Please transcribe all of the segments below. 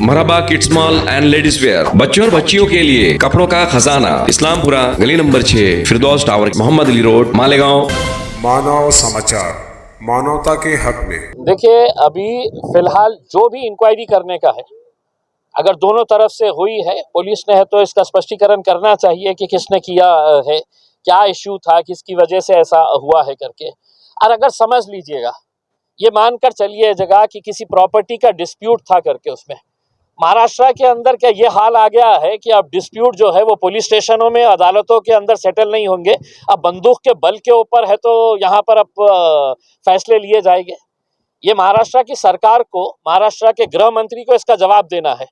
Marhaba kids mall and ladies wear, बच्चों और बच्चियों के लिए कपड़ों का खजाना, इस्लामपुरा, गली नंबर 6, फिरदौस टावर, मोहम्मद अली रोड, मालेगांव। मानव समाचार, मानवता के हक में। देखिए, अभी फिलहाल जो भी इंक्वायरी करने का है, अगर दोनों तरफ से हुई है, पुलिस ने है तो इसका स्पष्टीकरण करना चाहिए कि किसने किया है, क्या इश्यू था, किसकी वजह से ऐसा हुआ है करके। और अगर समझ लीजिएगा, ये मानकर चलिएगा कि किसी प्रॉपर्टी का डिस्प्यूट था करके, उसमें महाराष्ट्र के अंदर क्या ये हाल आ गया है कि अब डिस्प्यूट जो है वो पुलिस स्टेशनों में, अदालतों के अंदर सेटल नहीं होंगे। अब बंदूक के बल के ऊपर है तो यहाँ पर अब फैसले लिए जाएंगे। ये महाराष्ट्र की सरकार को, महाराष्ट्र के गृह मंत्री को इसका जवाब देना है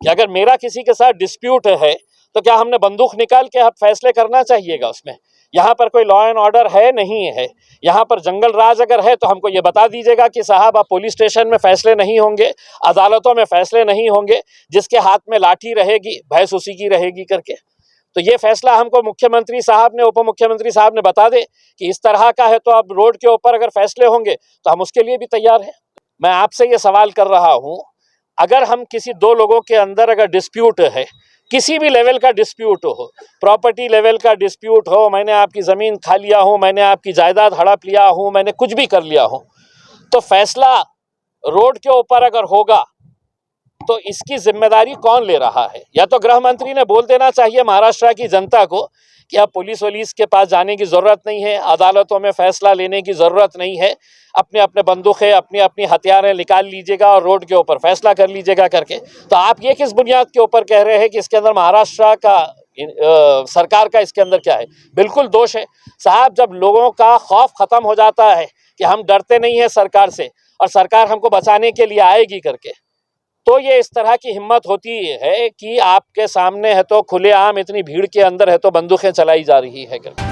कि अगर मेरा किसी के साथ डिस्प्यूट है तो क्या हमने बंदूक निकाल के अब फैसले करना चाहिएगा उसमें। यहाँ पर कोई लॉ एंड ऑर्डर है, नहीं है, यहाँ पर जंगल राज अगर है तो हमको ये बता दीजिएगा कि साहब अब पुलिस स्टेशन में फैसले नहीं होंगे, अदालतों में फैसले नहीं होंगे, जिसके हाथ में लाठी रहेगी भैंस उसी की रहेगी करके। तो ये फैसला हमको मुख्यमंत्री साहब ने, उप मुख्यमंत्री साहब ने बता दे कि इस तरह का है, तो अब रोड के ऊपर अगर फैसले होंगे तो हम उसके लिए भी तैयार हैं। मैं आपसे ये सवाल कर रहा हूँ, अगर हम किसी दो लोगों के अंदर अगर डिस्प्यूट है, किसी भी लेवल का डिस्प्यूट हो, प्रॉपर्टी लेवल का डिस्प्यूट हो, मैंने आपकी ज़मीन खा लिया हूँ, मैंने आपकी जायदाद हड़प लिया हूँ, मैंने कुछ भी कर लिया हूँ, तो फैसला रोड के ऊपर अगर होगा तो इसकी जिम्मेदारी कौन ले रहा है। या तो गृह मंत्री ने बोल देना चाहिए महाराष्ट्र की जनता को कि अब पुलिस वलीस के पास जाने की ज़रूरत नहीं है, अदालतों में फैसला लेने की ज़रूरत नहीं है, अपने अपने बंदूकें, अपनी अपनी हथियारें निकाल लीजिएगा और रोड के ऊपर फैसला कर लीजिएगा करके। तो आप ये किस बुनियाद के ऊपर कह रहे हैं कि इसके अंदर महाराष्ट्र का सरकार का इसके अंदर क्या है? बिल्कुल दोष है साहब। जब लोगों का खौफ ख़त्म हो जाता है कि हम डरते नहीं हैं सरकार से और सरकार हमको बचाने के लिए आएगी करके, तो ये इस तरह की हिम्मत होती है कि आपके सामने है तो खुलेआम इतनी भीड़ के अंदर है तो बंदूकें चलाई जा रही है करके।